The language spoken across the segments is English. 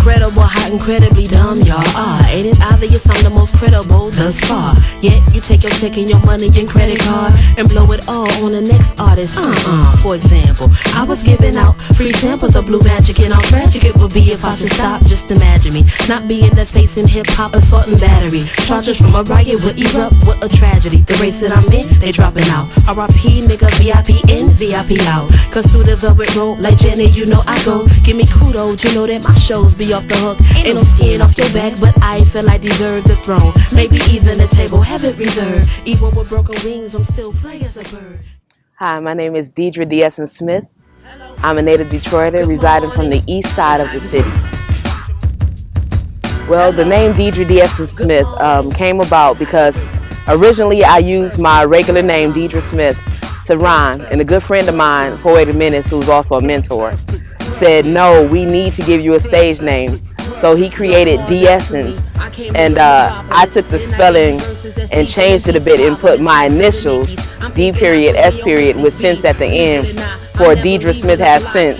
incredible how incredibly dumb y'all are. Ain't it obvious I'm the most credible thus far? Yet you take your check and your money and credit card and blow it all on the next artist. For example, I was giving out free samples of Blue Magic, and how tragic it would be if I should stop. Just imagine me not being the face in hip-hop, assault and battery. Charges from a riot would erupt with a tragedy. The race that I'm in, they dropping out. R.I.P. nigga, VIP in, VIP out. Cause through the velvet road, like Jenny, you know I go. Give me kudos, you know that my shows be off the hook. Ain't no skin off your back, but I feel I deserve the throne. Maybe even a table, have it reserved. Even with broken wings, I'm still fly as a bird. Hi, my name is Deidra D.S.Sense. I'm a native Detroiter residing from the east side of the city. Well, the name Deidra D.S.Sense came about because originally I used my regular name, Deidra Smith, to rhyme, and a good friend of mine, Poetic Menace, who's also a mentor, said, no, we need to give you a stage name. So he created D.S.Sense, and I took the spelling and changed it a bit and put my initials, D.S. with sense at the end, for Deidra Smith Has Sense,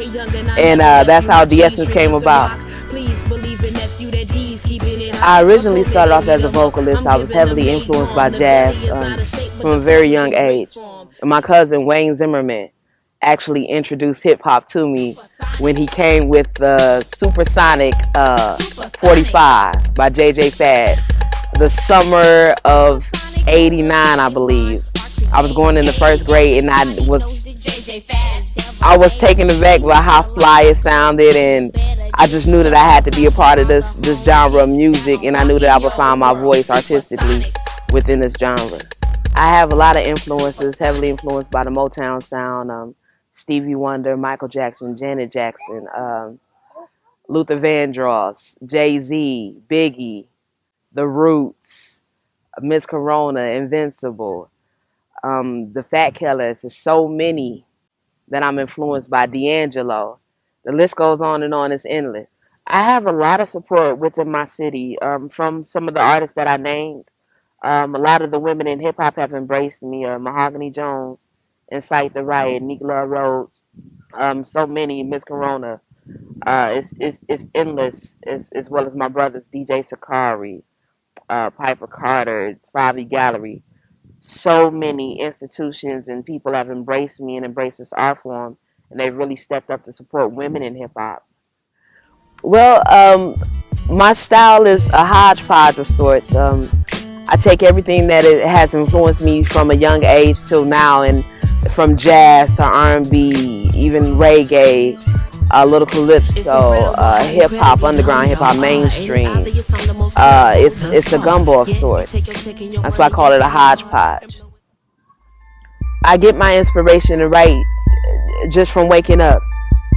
and that's how D.S.Sense came about. I originally started off as a vocalist. I was heavily influenced by jazz from a very young age. And my cousin Wayne Zimmerman actually introduced hip-hop to me when he came with the Supersonic 45 by J.J. Fad, the summer of '89, I believe. I was going in the first grade, and I was taken aback by how fly it sounded, and I just knew that I had to be a part of this genre of music, and I knew that I would find my voice artistically within this genre. I have a lot of influences, heavily influenced by the Motown sound, Stevie Wonder, Michael Jackson, Janet Jackson, Luther Vandross, Jay-Z, Biggie, The Roots, Miss Corona, Invincible, the Fat Killers. There's so many that I'm influenced by. D'Angelo. The list goes on and on. It's endless. I have a lot of support within my city from some of the artists that I named. A lot of the women in hip-hop have embraced me. Mahogany Jones, Incite the Riot, Nicola Rhodes, so many, Miss Corona. It's endless, as well as my brothers, DJ Sakari, Piper Carter, Favi Gallery. So many institutions and people have embraced me and embraced this art form, and they've really stepped up to support women in hip-hop. Well, my style is a hodgepodge of sorts. I take everything that it has influenced me from a young age till now, and from jazz to R&B, even reggae, a little calypso, hip-hop, underground hip-hop, mainstream. It's a gumbo of sorts. That's why I call it a hodgepodge. I get my inspiration to write just from waking up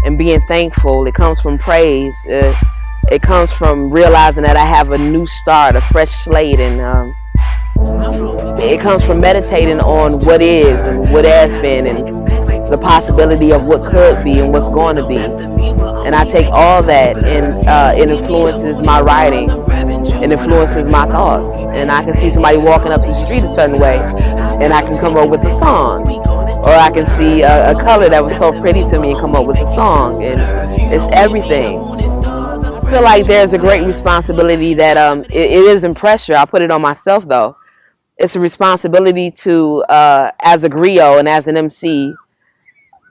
and being thankful. It comes from praise. It comes from realizing that I have a new start, a fresh slate, and it comes from meditating on what is and what has been, and the possibility of what could be and what's going to be. And I take all that, and it influences my writing, it influences my thoughts. And I can see somebody walking up the street a certain way, and I can come up with a song. Or I can see a color that was so pretty to me and come up with a song. And it's everything. I feel like there's a great responsibility that it isn't pressure. I put it on myself, though. It's a responsibility to, as a griot and as an MC,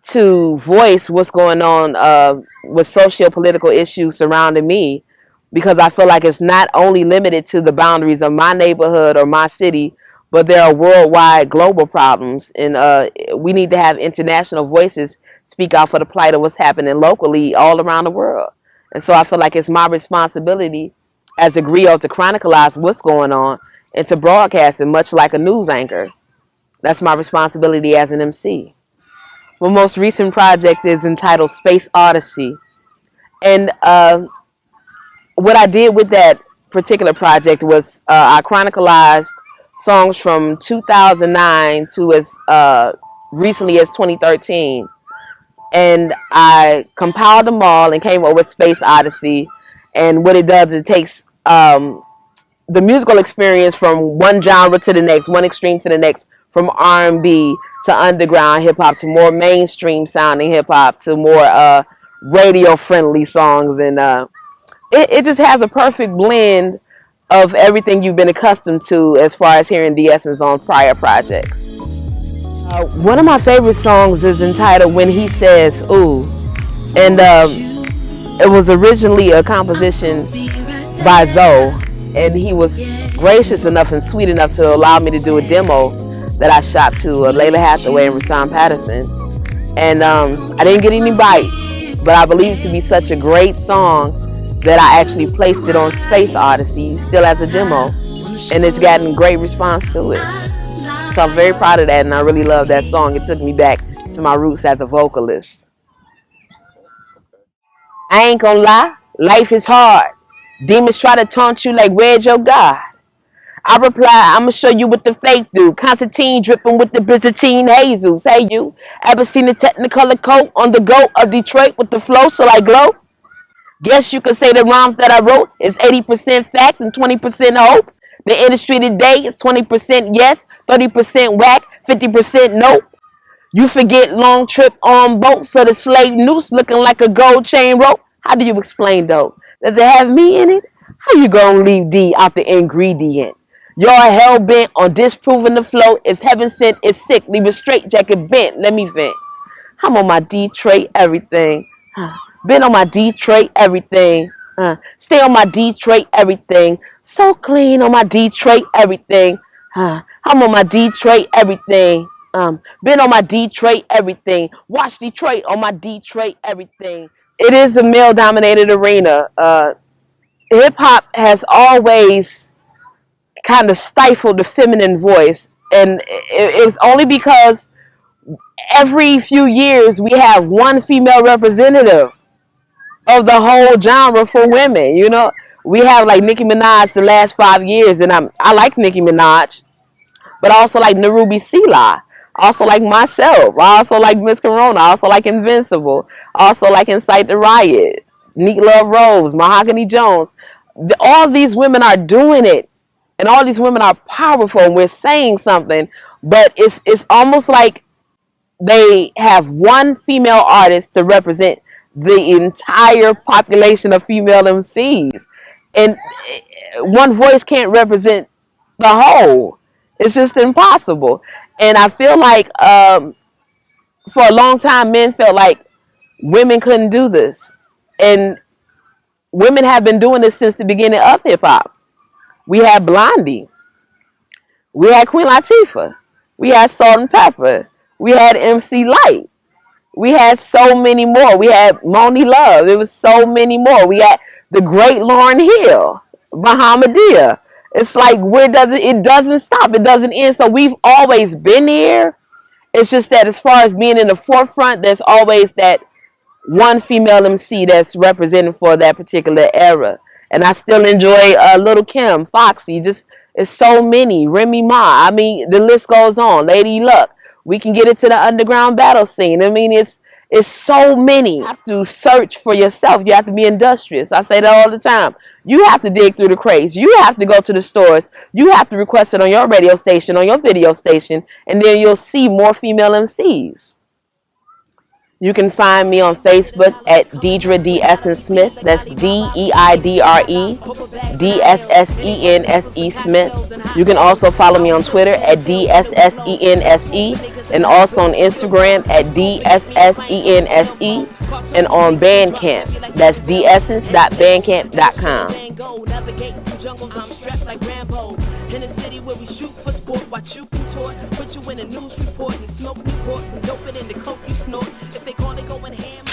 to voice what's going on with socio-political issues surrounding me, because I feel like it's not only limited to the boundaries of my neighborhood or my city, but there are worldwide global problems, and we need to have international voices speak out for the plight of what's happening locally all around the world. And so I feel like it's my responsibility as a griot to chronicleize what's going on and to broadcast it, much like a news anchor. That's my responsibility as an MC. My most recent project is entitled Space Odyssey. And what I did with that particular project was I chronicalized songs from 2009 to as recently as 2013. And I compiled them all and came up with Space Odyssey. And what it does, it takes the musical experience from one genre to the next, one extreme to the next, from R&B to underground hip-hop to more mainstream sounding hip-hop to more radio-friendly songs. And it just has a perfect blend of everything you've been accustomed to as far as hearing D.S.Sense on prior projects. One of my favorite songs is entitled When He Says Ooh, and it was originally a composition by Zoe, and he was gracious enough and sweet enough to allow me to do a demo that I shot to Layla Hathaway and Rasan Patterson. And I didn't get any bites, but I believe it to be such a great song that I actually placed it on Space Odyssey, still as a demo, and it's gotten great response to it. So I'm very proud of that, and I really love that song. It took me back to my roots as a vocalist. I ain't gonna lie, life is hard. Demons try to taunt you like, where's your God? I reply, I'ma show you what the fake do. Constantine dripping with the Byzantine Jesus. Hey you, ever seen the Technicolor coat on the goat of Detroit with the flow so I glow? Guess you could say the rhymes that I wrote is 80% fact and 20% hope. The industry today is 20% yes, 30% whack, 50% nope. You forget long trip on boat, so the slave noose looking like a gold chain rope. How do you explain dope? Does it have me in it? How you gonna leave D out the ingredient? You're hell bent on disproving the flow. It's heaven sent, it's sick. Leave a straight jacket bent. Let me vent. I'm on my Detroit everything. Been on my Detroit everything. Stay on my Detroit everything. So clean on my Detroit everything. I'm on my Detroit everything. Been on my Detroit everything. Watch Detroit on my Detroit everything. It is a male-dominated arena. Hip hop has always kind of stifled the feminine voice, and it's only because every few years we have one female representative of the whole genre for women. You know, we have like Nicki Minaj the last 5 years, and I like Nicki Minaj, but I also like Narubi Sela. I also like myself. I also like Miss Corona. I also like Invincible. I also like Incite the Riot, Neat Love Rose, Mahogany Jones. All these women are doing it, and all these women are powerful, and we're saying something, but it's almost like they have one female artist to represent the entire population of female MCs, and one voice can't represent the whole. It's just impossible. And I feel like for a long time men felt like women couldn't do this, and women have been doing this since the beginning of hip-hop. We had Blondie, we had Queen Latifah, we had Salt and Pepper, we had MC Lyte, we had so many more. We had Moni Love. It was so many more. We had the great Lauryn Hill, Bahamadia. It's like it doesn't stop. It doesn't end. So we've always been here. It's just that as far as being in the forefront, there's always that one female MC that's represented for that particular era. And I still enjoy Little Kim, Foxy. Just it's so many. Remy Ma. I mean, the list goes on. Lady Luck. We can get it to the underground battle scene. I mean, it's so many. You have to search for yourself. You have to be industrious. I say that all the time. You have to dig through the crates. You have to go to the stores. You have to request it on your radio station, on your video station, and then you'll see more female MCs. You can find me on Facebook at Deidra D.S.Sense Smith. That's D-E-I-D-R-E D-S-S-E-N-S-E Smith. You can also follow me on Twitter at D-S-S-E-N-S-E, and also on Instagram at D-S-S-E-N-S-E, and on Bandcamp. That's dssense.bandcamp.com. In a city where we shoot for sport, watch you contort, put you in a news report and smoke Newports and dope it in the coke you snort. If they call it going ham.